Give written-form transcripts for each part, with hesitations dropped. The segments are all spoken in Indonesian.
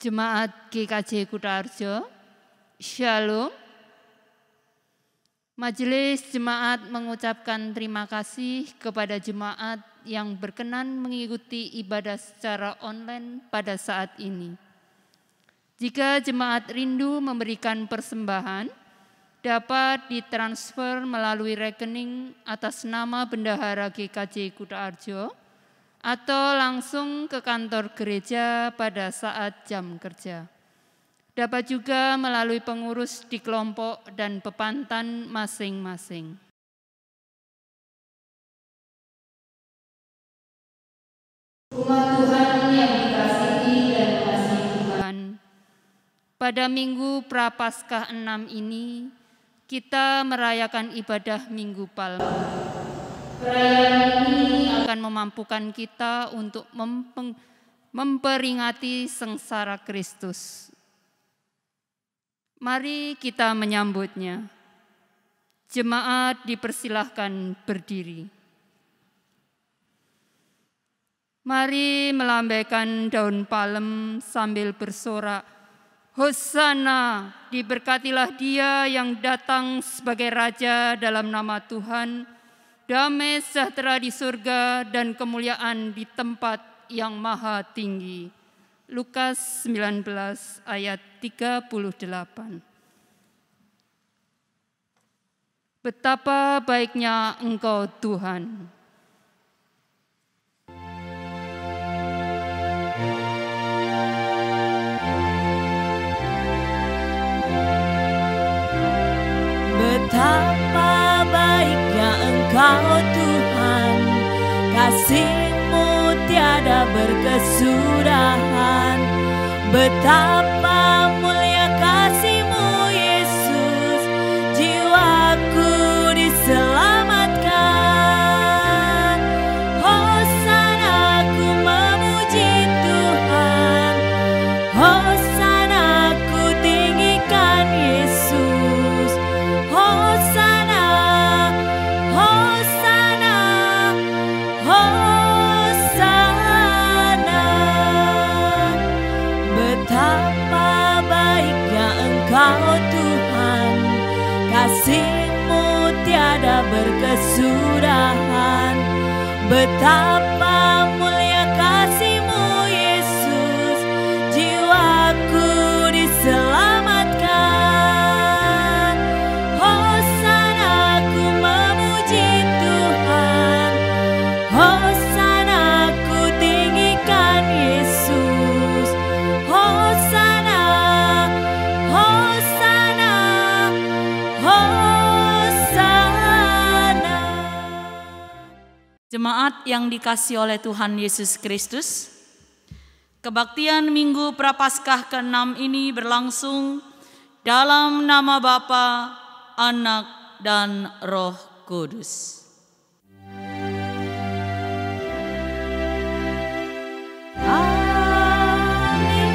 Jemaat GKJ Kutoarjo, Shalom. Majelis Jemaat mengucapkan terima kasih kepada jemaat yang berkenan mengikuti ibadah secara online pada saat ini. Jika jemaat rindu memberikan persembahan, dapat ditransfer melalui rekening atas nama Bendahara GKJ Kutoarjo atau langsung ke kantor gereja pada saat jam kerja. Dapat juga melalui pengurus di kelompok dan pepantan masing-masing. Umat Tuhan yang dikasihi dan mengasihi Tuhan, pada Minggu Prapaskah 6 ini, kita merayakan ibadah Minggu Palma. Perayaan ini akan memampukan kita untuk memperingati sengsara Kristus. Mari kita menyambutnya. Jemaat dipersilahkan berdiri. Mari melambaikan daun palem sambil bersorak, Hosana, diberkatilah Dia yang datang sebagai Raja dalam nama Tuhan, damai sejahtera di surga dan kemuliaan di tempat yang maha tinggi. Lukas 19 ayat 38. Betapa baiknya Engkau Tuhan. Betapa baiknya Engkau Tuhan, kasih-Mu tiada berkesudahan. Betapa mulia kasih-Mu Yesus, jiwaku diselamatkan. Hosana ku memuji Tuhan, Hosana ku tinggikan Yesus. Hosana, Hosana, Hosana. Betapa baiknya Engkau Tuhan, kasih-Mu tiada berkesudahan. Betapa mulia kasih-Mu Yesus, jiwaku diselamatkan. Hosana ku memuji Tuhan, Hosana ku tinggikan Yesus. Hosana, Hosana, Hosana. Jemaat yang dikasihi oleh Tuhan Yesus Kristus, kebaktian Minggu Prapaskah ke-6 ini berlangsung dalam nama Bapa, Anak, dan Roh Kudus. Amin,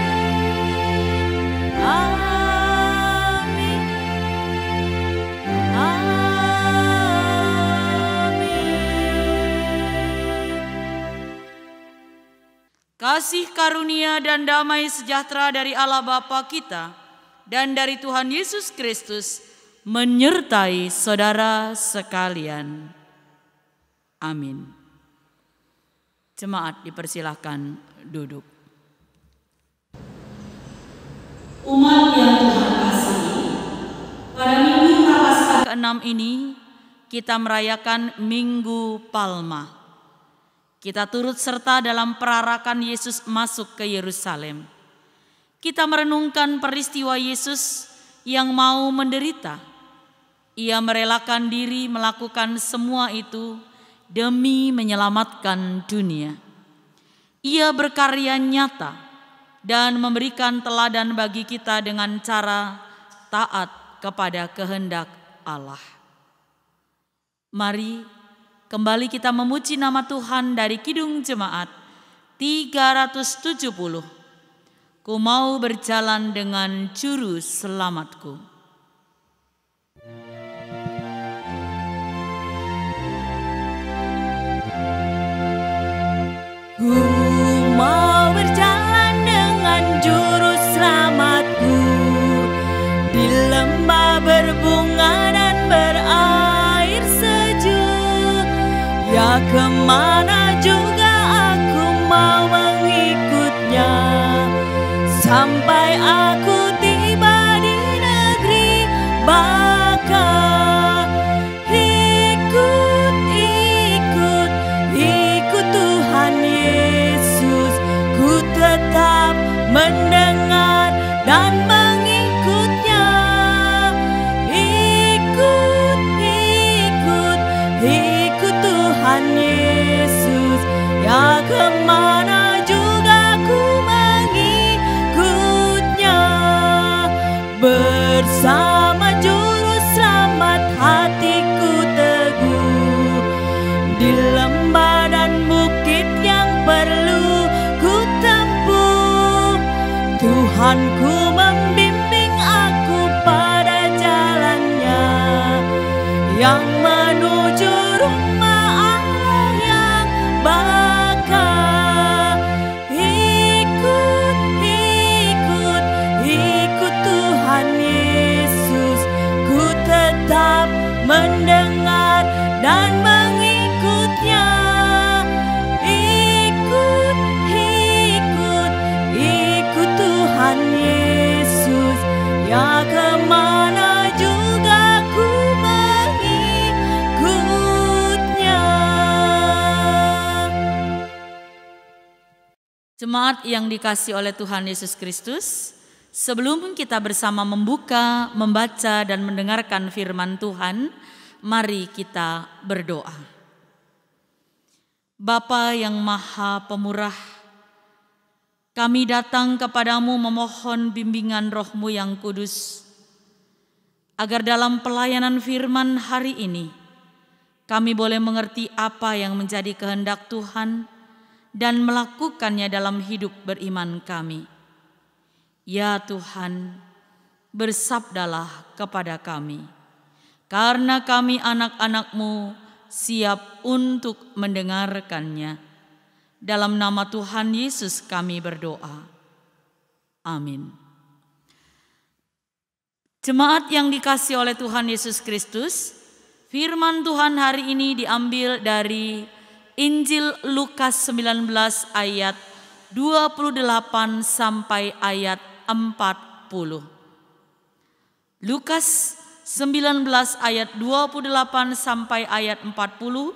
amin, amin. Kasih karunia dan damai sejahtera dari Allah Bapa kita dan dari Tuhan Yesus Kristus menyertai saudara sekalian. Amin. Jemaat dipersilahkan duduk. Umat yang Tuhan kasihi, pada Minggu Prapaskah ke-6 ini kita merayakan Minggu Palma. Kita turut serta dalam perarakan Yesus masuk ke Yerusalem. Kita merenungkan peristiwa Yesus yang mau menderita. Ia merelakan diri melakukan semua itu demi menyelamatkan dunia. Ia berkarya nyata dan memberikan teladan bagi kita dengan cara taat kepada kehendak Allah. Mari kembali kita memuji nama Tuhan dari Kidung Jemaat 370. Ku mau berjalan dengan juru selamatku. Ku mau berjalan dengan juru Ya kemana juga aku mau mengikutnya, sampai aku tiba di negeri baka. Ikut Tuhan Yesus, ku tetap mendengar dan mengikutnya. Ikut Tuhan Yesus, ya kemana juga ku mengikutnya. Bersama juru selamat hatiku teguh, di lembah dan bukit yang perlu ku tempuh. Tuhanku membimbing aku pada jalannya yang menuju rumah Allah yang baka. Ikut Tuhan Yesus, ku tetap mendengar dan mengikutnya. Ikut Tuhan Yesus, ya kemana juga ku mengikutnya. Jemaat yang dikasihi oleh Tuhan Yesus Kristus, sebelum kita bersama membuka, membaca, dan mendengarkan firman Tuhan, mari kita berdoa. Bapa yang Maha Pemurah, kami datang kepadamu memohon bimbingan Roh-Mu yang kudus, agar dalam pelayanan firman hari ini, kami boleh mengerti apa yang menjadi kehendak Tuhan dan melakukannya dalam hidup beriman kami. Ya Tuhan, bersabdalah kepada kami, karena kami anak-anak-Mu siap untuk mendengarkannya. Dalam nama Tuhan Yesus kami berdoa. Amin. Jemaat yang dikasihi oleh Tuhan Yesus Kristus, firman Tuhan hari ini diambil dari Injil Lukas 19 ayat 28 sampai ayat 40. Lukas 19 ayat 28 sampai ayat 40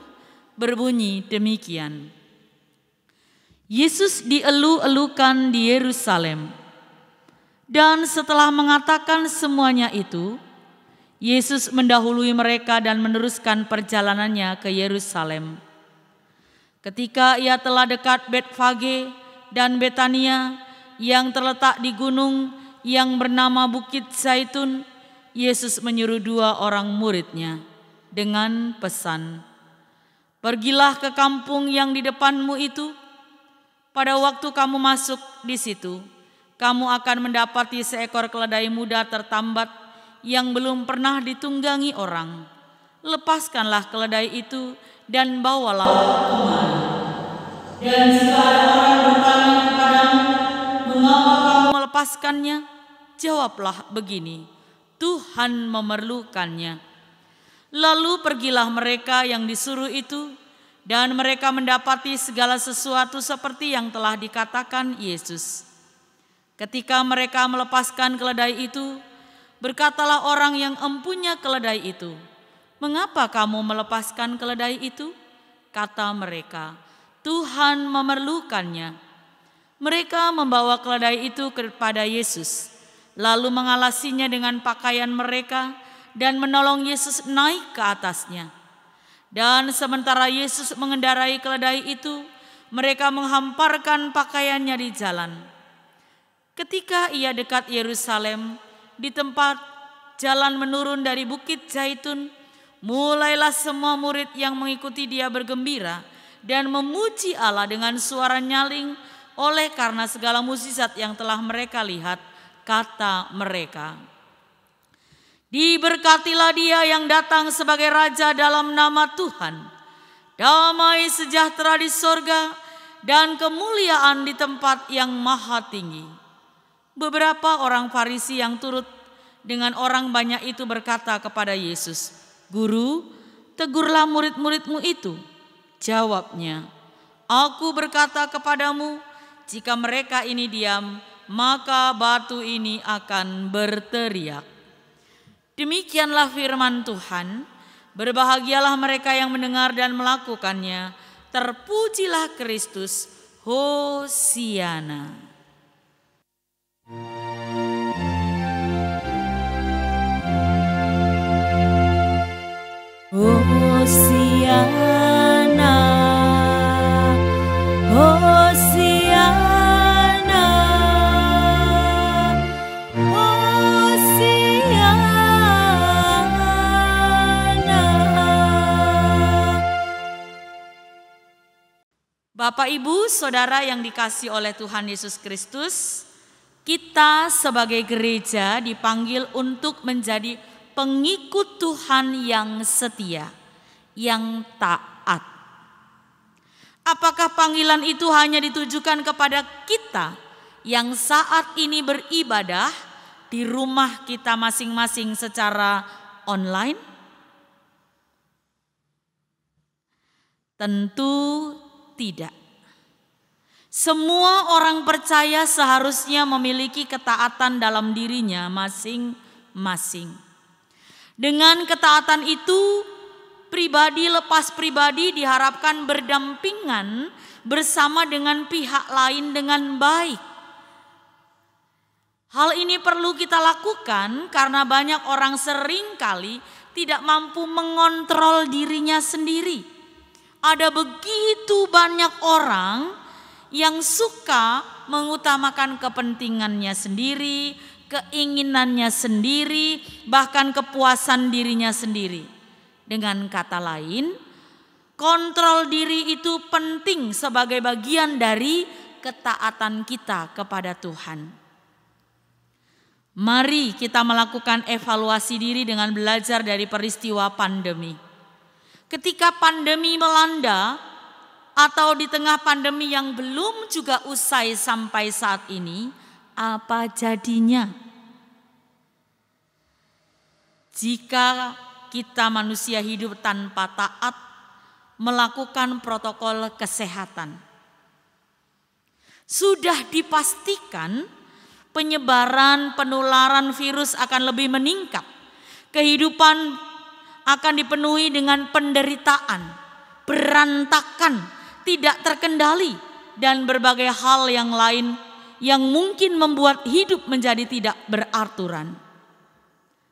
berbunyi demikian. Yesus dielu-elukan di Yerusalem. Dan setelah mengatakan semuanya itu, Yesus mendahului mereka dan meneruskan perjalanannya ke Yerusalem. Ketika ia telah dekat Betfage dan Betania yang terletak di gunung yang bernama Bukit Zaitun, Yesus menyuruh 2 orang muridnya dengan pesan, "Pergilah ke kampung yang di depanmu itu. Pada waktu kamu masuk di situ, kamu akan mendapati seekor keledai muda tertambat yang belum pernah ditunggangi orang. Lepaskanlah keledai itu dan bawalah kemari. Dan jika ada orang bertanya kepadamu, mengapa kamu melepaskannya? Jawablah begini, Tuhan memerlukannya." Lalu pergilah mereka yang disuruh itu, dan mereka mendapati segala sesuatu seperti yang telah dikatakan Yesus. Ketika mereka melepaskan keledai itu, berkatalah orang yang empunya keledai itu, "Mengapa kamu melepaskan keledai itu?" Kata mereka, "Tuhan memerlukannya." Mereka membawa keledai itu kepada Yesus, lalu mengalasinya dengan pakaian mereka dan menolong Yesus naik ke atasnya. Dan sementara Yesus mengendarai keledai itu, mereka menghamparkan pakaiannya di jalan. Ketika ia dekat Yerusalem, di tempat jalan menurun dari Bukit Zaitun, mulailah semua murid yang mengikuti dia bergembira dan memuji Allah dengan suara nyaling oleh karena segala mukjizat yang telah mereka lihat. Kata mereka, "Diberkatilah dia yang datang sebagai Raja dalam nama Tuhan. Damai sejahtera di sorga dan kemuliaan di tempat yang maha tinggi." Beberapa orang Farisi yang turut dengan orang banyak itu berkata kepada Yesus, "Guru, tegurlah murid-muridmu itu." Jawabnya, "Aku berkata kepadamu, jika mereka ini diam, maka batu ini akan berteriak." Demikianlah firman Tuhan. Berbahagialah mereka yang mendengar dan melakukannya. Terpujilah Kristus. Hosiana. Hosiana, Hosiana, Hosiana. Bapak, Ibu, Saudara yang dikasihi oleh Tuhan Yesus Kristus, kita sebagai gereja dipanggil untuk menjadi pengikut Tuhan yang setia, yang taat. Apakah panggilan itu hanya ditujukan kepada kita yang saat ini beribadah di rumah kita masing-masing secara online? Tentu tidak. Semua orang percaya seharusnya memiliki ketaatan dalam dirinya masing-masing. Dengan ketaatan itu, pribadi lepas pribadi diharapkan berdampingan bersama dengan pihak lain dengan baik. Hal ini perlu kita lakukan karena banyak orang seringkali tidak mampu mengontrol dirinya sendiri. Ada begitu banyak orang yang suka mengutamakan kepentingannya sendiri, keinginannya sendiri, bahkan kepuasan dirinya sendiri. Dengan kata lain, kontrol diri itu penting sebagai bagian dari ketaatan kita kepada Tuhan. Mari kita melakukan evaluasi diri dengan belajar dari peristiwa pandemi. Ketika pandemi melanda atau di tengah pandemi yang belum juga usai sampai saat ini, apa jadinya? Jika kita manusia hidup tanpa taat melakukan protokol kesehatan, sudah dipastikan penyebaran penularan virus akan lebih meningkat. Kehidupan akan dipenuhi dengan penderitaan, berantakan, tidak terkendali, dan berbagai hal yang lain yang mungkin membuat hidup menjadi tidak beraturan.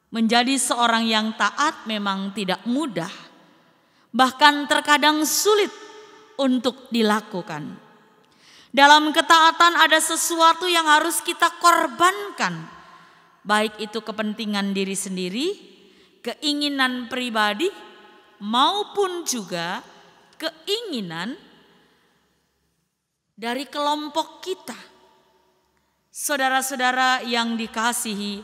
Menjadi seorang yang taat memang tidak mudah, bahkan terkadang sulit untuk dilakukan. Dalam ketaatan ada sesuatu yang harus kita korbankan, baik itu kepentingan diri sendiri, keinginan pribadi, maupun juga keinginan dari kelompok kita. Saudara-saudara yang dikasihi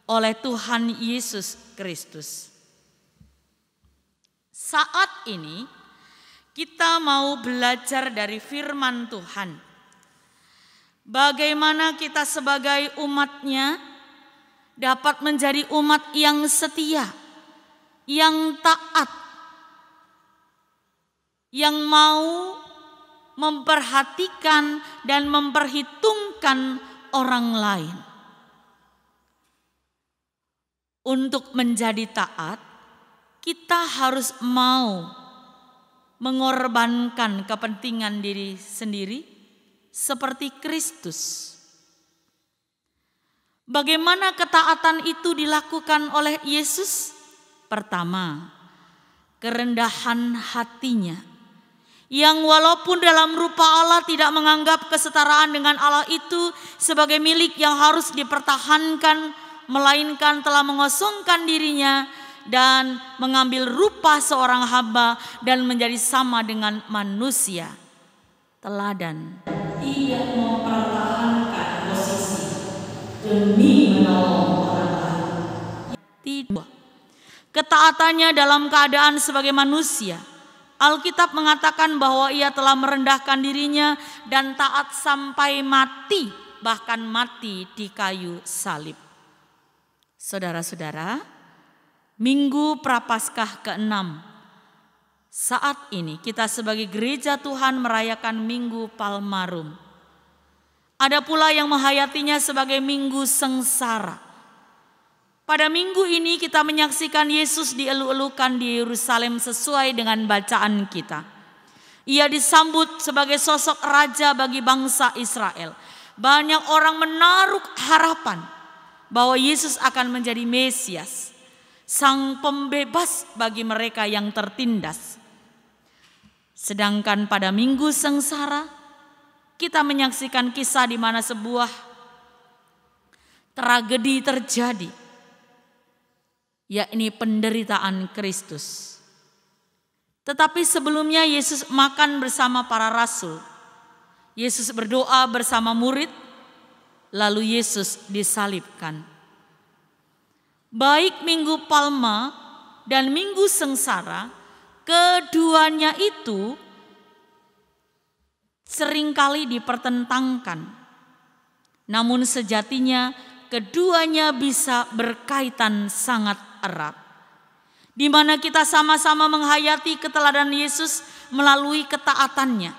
oleh Tuhan Yesus Kristus, saat ini kita mau belajar dari firman Tuhan. Bagaimana kita sebagai umat-Nya dapat menjadi umat yang setia, yang taat, yang mau memperhatikan dan memperhitungkan orang lain. Untuk menjadi taat, kita harus mau mengorbankan kepentingan diri sendiri seperti Kristus. Bagaimana ketaatan itu dilakukan oleh Yesus? Pertama, kerendahan hatinya, yang walaupun dalam rupa Allah tidak menganggap kesetaraan dengan Allah itu sebagai milik yang harus dipertahankan, melainkan telah mengosongkan dirinya dan mengambil rupa seorang hamba dan menjadi sama dengan manusia. Teladan, tidak mempertahankan posisi demi menolong orang lain. Tidak. Ketaatannya dalam keadaan sebagai manusia. Alkitab mengatakan bahwa ia telah merendahkan dirinya dan taat sampai mati, bahkan mati di kayu salib. Saudara-saudara, Minggu Prapaskah ke-6 Saat ini kita sebagai gereja Tuhan merayakan Minggu Palmarum. Ada pula yang menghayatinya sebagai Minggu Sengsara. Pada minggu ini kita menyaksikan Yesus dielu-elukan di Yerusalem sesuai dengan bacaan kita. Ia disambut sebagai sosok raja bagi bangsa Israel. Banyak orang menaruh harapan bahwa Yesus akan menjadi Mesias, sang pembebas bagi mereka yang tertindas. Sedangkan pada Minggu Sengsara, kita menyaksikan kisah di mana sebuah tragedi terjadi, yakni penderitaan Kristus. Tetapi sebelumnya Yesus makan bersama para rasul. Yesus berdoa bersama murid, lalu Yesus disalibkan. Baik Minggu Palma dan Minggu Sengsara, keduanya itu seringkali dipertentangkan. Namun sejatinya keduanya bisa berkaitan sangat erat, di mana kita sama-sama menghayati keteladanan Yesus melalui ketaatannya.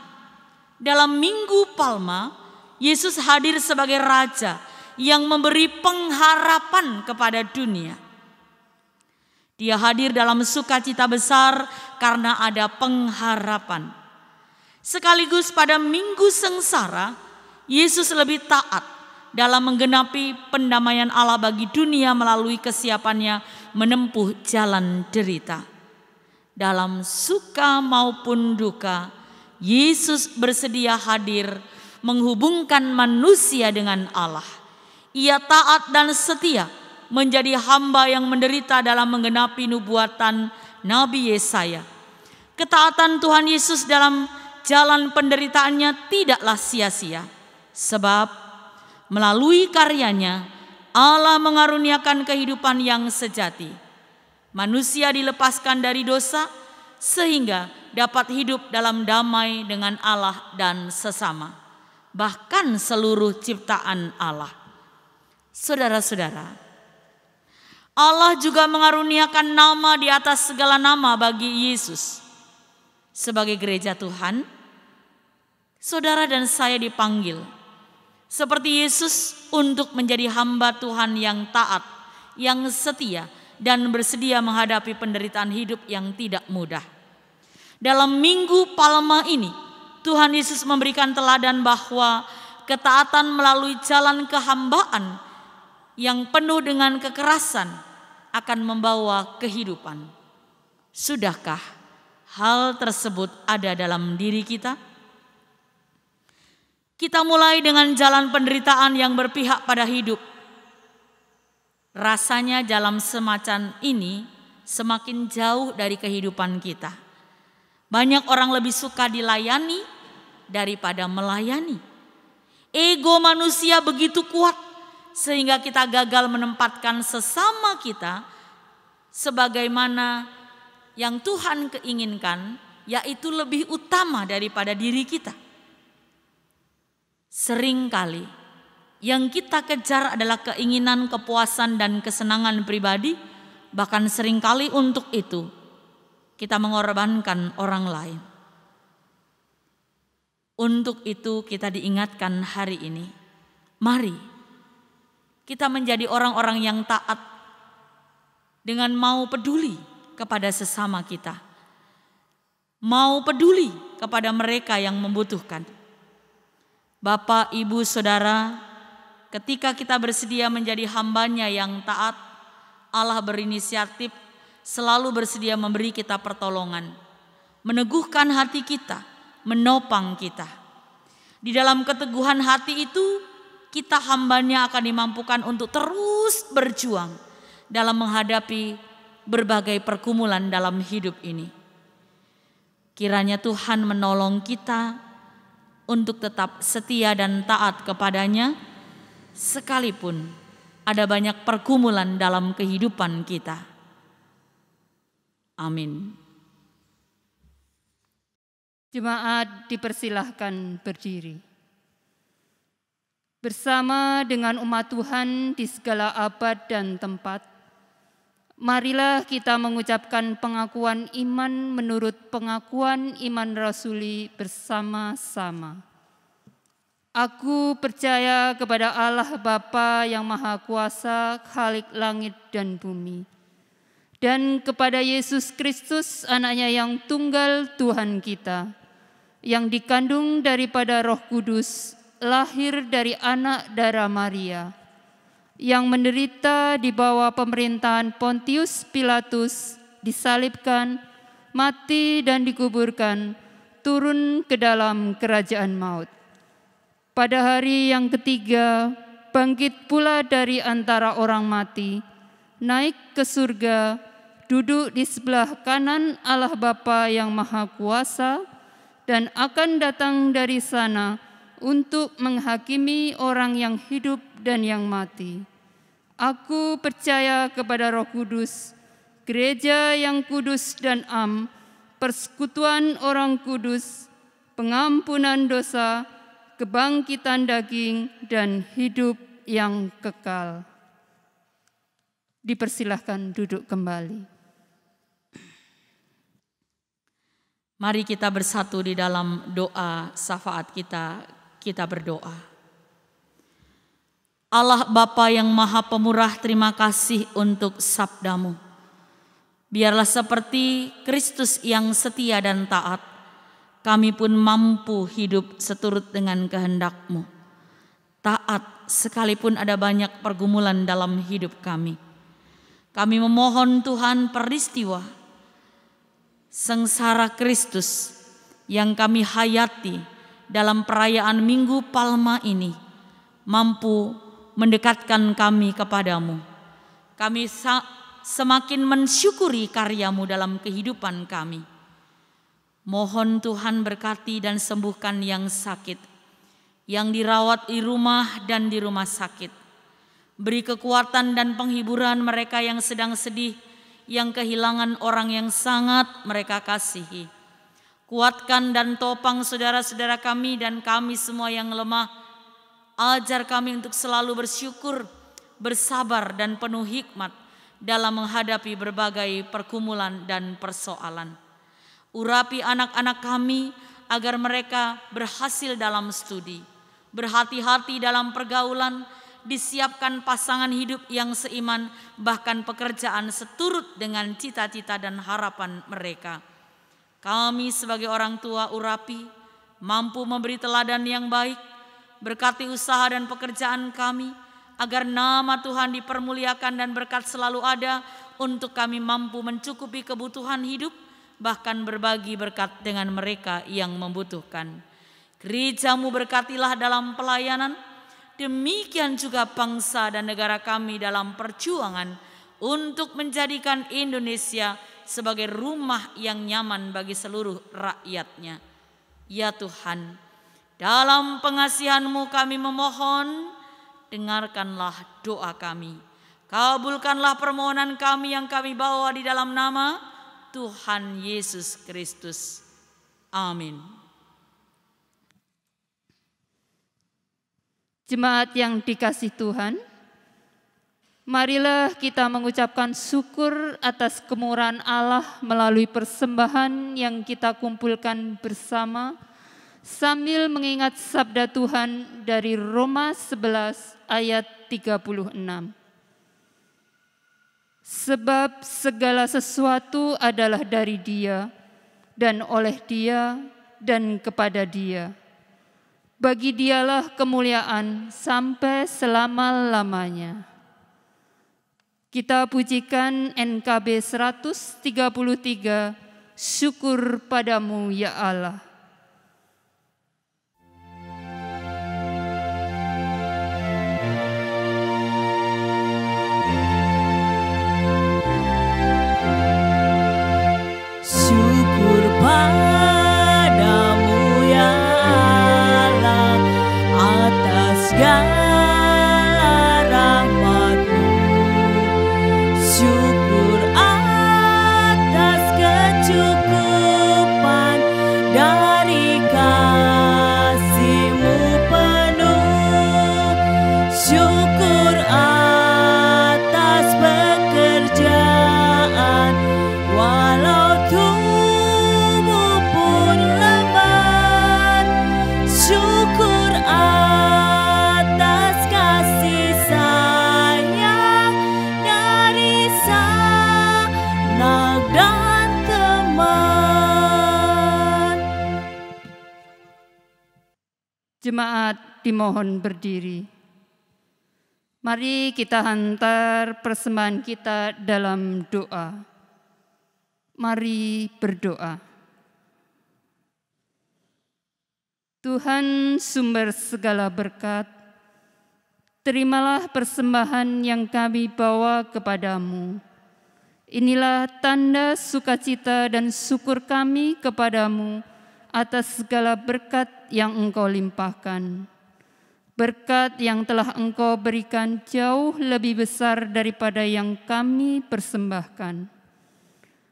Dalam Minggu Palma, Yesus hadir sebagai raja yang memberi pengharapan kepada dunia. Dia hadir dalam sukacita besar karena ada pengharapan. Sekaligus pada Minggu Sengsara, Yesus lebih taat dalam menggenapi pendamaian Allah bagi dunia melalui kesiapannya menempuh jalan derita. Dalam suka maupun duka, Yesus bersedia hadir menghubungkan manusia dengan Allah. Ia taat dan setia menjadi hamba yang menderita dalam menggenapi nubuatan Nabi Yesaya. Ketaatan Tuhan Yesus dalam jalan penderitaannya tidaklah sia-sia, sebab melalui karyanya Allah mengaruniakan kehidupan yang sejati. Manusia dilepaskan dari dosa sehingga dapat hidup dalam damai dengan Allah dan sesama, bahkan seluruh ciptaan Allah. Saudara-saudara, Allah juga mengaruniakan nama di atas segala nama bagi Yesus. Sebagai gereja Tuhan, saudara dan saya dipanggil seperti Yesus untuk menjadi hamba Tuhan yang taat, yang setia, dan bersedia menghadapi penderitaan hidup yang tidak mudah. Dalam Minggu Palma ini, Tuhan Yesus memberikan teladan bahwa ketaatan melalui jalan kehambaan yang penuh dengan kekerasan akan membawa kehidupan. Sudahkah hal tersebut ada dalam diri kita? Kita mulai dengan jalan penderitaan yang berpihak pada hidup. Rasanya dalam semacam ini semakin jauh dari kehidupan kita. Banyak orang lebih suka dilayani daripada melayani. Ego manusia begitu kuat sehingga kita gagal menempatkan sesama kita sebagaimana yang Tuhan keinginkan, yaitu lebih utama daripada diri kita. Seringkali yang kita kejar adalah keinginan, kepuasan, dan kesenangan pribadi. Bahkan seringkali untuk itu kita mengorbankan orang lain. Untuk itu kita diingatkan hari ini, mari kita menjadi orang-orang yang taat dengan mau peduli kepada sesama kita, mau peduli kepada mereka yang membutuhkan. Bapak, Ibu, Saudara, ketika kita bersedia menjadi hambanya yang taat, Allah berinisiatif selalu bersedia memberi kita pertolongan, meneguhkan hati kita, menopang kita. Di dalam keteguhan hati itu, kita hambanya akan dimampukan untuk terus berjuang dalam menghadapi berbagai pergumulan dalam hidup ini. Kiranya Tuhan menolong kita untuk tetap setia dan taat kepadanya, sekalipun ada banyak pergumulan dalam kehidupan kita. Amin. Jemaat dipersilahkan berdiri. Bersama dengan umat Tuhan di segala abad dan tempat, Marilah kita mengucapkan pengakuan iman menurut pengakuan iman rasuli bersama-sama. Aku percaya kepada Allah Bapa yang Maha Kuasa, Khalik langit dan bumi, dan kepada Yesus Kristus, Anaknya yang tunggal Tuhan kita, yang dikandung daripada Roh Kudus, lahir dari anak darah Maria, yang menderita di bawah pemerintahan Pontius Pilatus, disalibkan, mati dan dikuburkan, turun ke dalam kerajaan maut. Pada hari yang ketiga, bangkit pula dari antara orang mati, naik ke surga, duduk di sebelah kanan Allah Bapa yang Maha Kuasa, dan akan datang dari sana untuk menghakimi orang yang hidup dan yang mati. Aku percaya kepada Roh Kudus, gereja yang kudus dan am, persekutuan orang kudus, pengampunan dosa, kebangkitan daging, dan hidup yang kekal. Dipersilahkan duduk kembali. Mari kita bersatu di dalam doa syafaat kita. Kita berdoa. Allah Bapa yang Maha Pemurah, terima kasih untuk sabda-Mu. Biarlah seperti Kristus yang setia dan taat, kami pun mampu hidup seturut dengan kehendak-Mu. Taat sekalipun ada banyak pergumulan dalam hidup kami. Kami memohon Tuhan peristiwa sengsara Kristus yang kami hayati dalam perayaan Minggu Palma ini mampu mendekatkan kami kepadamu. Kami semakin mensyukuri karya-Mu dalam kehidupan kami. Mohon Tuhan berkati dan sembuhkan yang sakit, yang dirawat di rumah dan di rumah sakit. Beri kekuatan dan penghiburan mereka yang sedang sedih, yang kehilangan orang yang sangat mereka kasihi. Kuatkan dan topang saudara-saudara kami dan kami semua yang lemah. Ajar kami untuk selalu bersyukur, bersabar dan penuh hikmat dalam menghadapi berbagai pergumulan dan persoalan. Urapi anak-anak kami agar mereka berhasil dalam studi, berhati-hati dalam pergaulan, disiapkan pasangan hidup yang seiman, bahkan pekerjaan seturut dengan cita-cita dan harapan mereka. Kami sebagai orang tua urapi, mampu memberi teladan yang baik. Berkati usaha dan pekerjaan kami, agar nama Tuhan dipermuliakan dan berkat selalu ada untuk kami mampu mencukupi kebutuhan hidup, bahkan berbagi berkat dengan mereka yang membutuhkan. Gereja-Mu berkatilah dalam pelayanan, demikian juga bangsa dan negara kami dalam perjuangan untuk menjadikan Indonesia sebagai rumah yang nyaman bagi seluruh rakyatnya. Ya Tuhan, dalam pengasihan-Mu kami memohon, dengarkanlah doa kami. Kabulkanlah permohonan kami yang kami bawa di dalam nama Tuhan Yesus Kristus. Amin. Jemaat yang dikasih Tuhan, marilah kita mengucapkan syukur atas kemurahan Allah melalui persembahan yang kita kumpulkan bersama, sambil mengingat sabda Tuhan dari Roma 11 ayat 36. Sebab segala sesuatu adalah dari Dia, dan oleh Dia, dan kepada Dia. Bagi Dialah kemuliaan sampai selama-lamanya. Kita pujikan NKB 133, syukur padamu ya Allah. Syukur padamu ya Allah atas segala rahmat-Mu. Syukur atas kecukupan dan Jemaat dimohon berdiri. Mari kita hantar persembahan kita dalam doa. Mari berdoa. Tuhan sumber segala berkat, terimalah persembahan yang kami bawa kepadamu. Inilah tanda sukacita dan syukur kami kepadamu atas segala berkat yang Engkau limpahkan. Berkat yang telah Engkau berikan jauh lebih besar daripada yang kami persembahkan.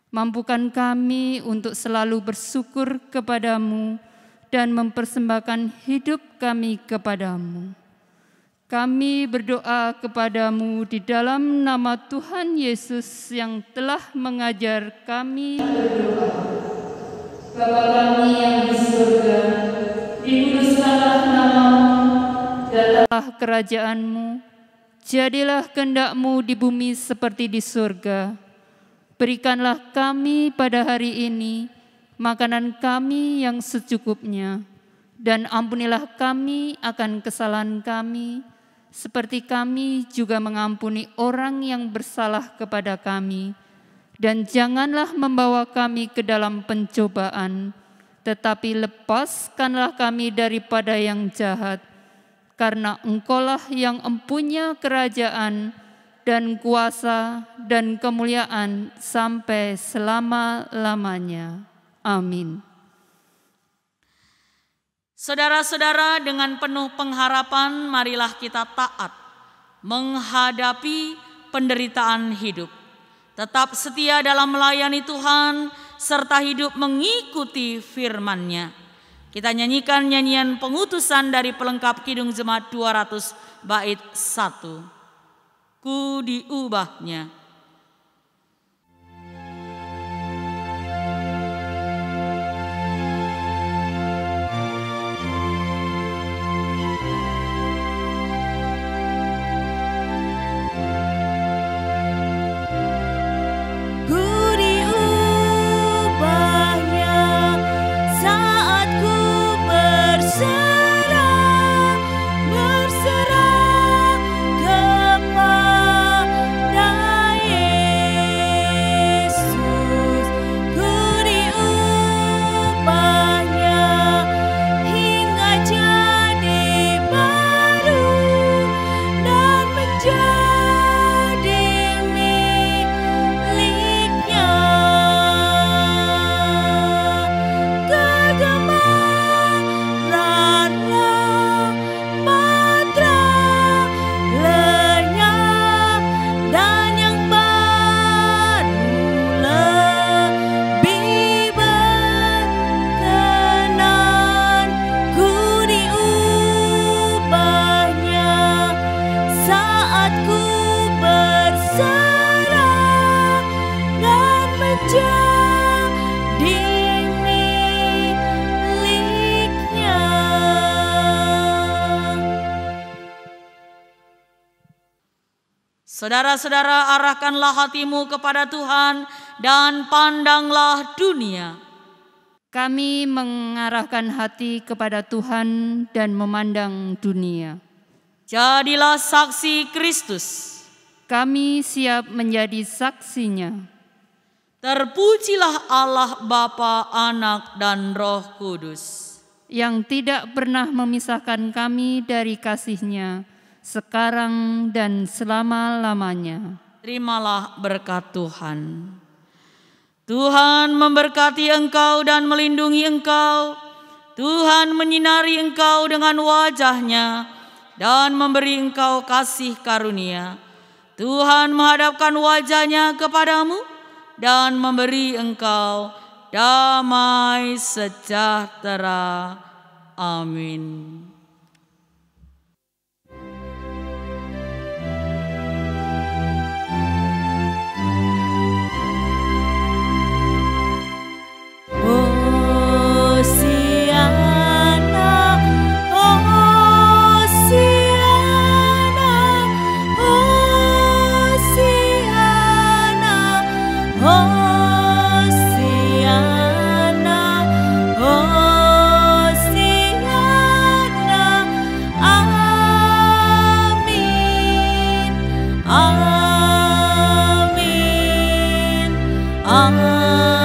Mampukan kami untuk selalu bersyukur kepadamu dan mempersembahkan hidup kami kepadamu. Kami berdoa kepadamu di dalam nama Tuhan Yesus yang telah mengajar kami berdoa. Bapa kami yang di surga, dikuduskanlah namamu, datanglah kerajaanmu, jadilah kehendak-Mu di bumi seperti di surga. Berikanlah kami pada hari ini makanan kami yang secukupnya, dan ampunilah kami akan kesalahan kami, seperti kami juga mengampuni orang yang bersalah kepada kami. Dan janganlah membawa kami ke dalam pencobaan, tetapi lepaskanlah kami daripada yang jahat, karena Engkaulah yang empunya kerajaan dan kuasa dan kemuliaan sampai selama-lamanya. Amin. Saudara-saudara, dengan penuh pengharapan marilah kita taat menghadapi penderitaan hidup. Tetap setia dalam melayani Tuhan serta hidup mengikuti firman-Nya. Kita nyanyikan nyanyian pengutusan dari pelengkap Kidung Jemaat 200 bait 1. Ku diubahnya. Saudara-saudara, arahkanlah hatimu kepada Tuhan dan pandanglah dunia. Kami mengarahkan hati kepada Tuhan dan memandang dunia. Jadilah saksi Kristus. Kami siap menjadi saksinya. Terpujilah Allah Bapa, Anak, dan Roh Kudus, yang tidak pernah memisahkan kami dari kasih-Nya, sekarang dan selama-lamanya. Terimalah berkat Tuhan. Tuhan memberkati engkau dan melindungi engkau. Tuhan menyinari engkau dengan wajah-Nya dan memberi engkau kasih karunia. Tuhan menghadapkan wajah-Nya kepadamu dan memberi engkau damai sejahtera. Amin. Hosiana, Amin.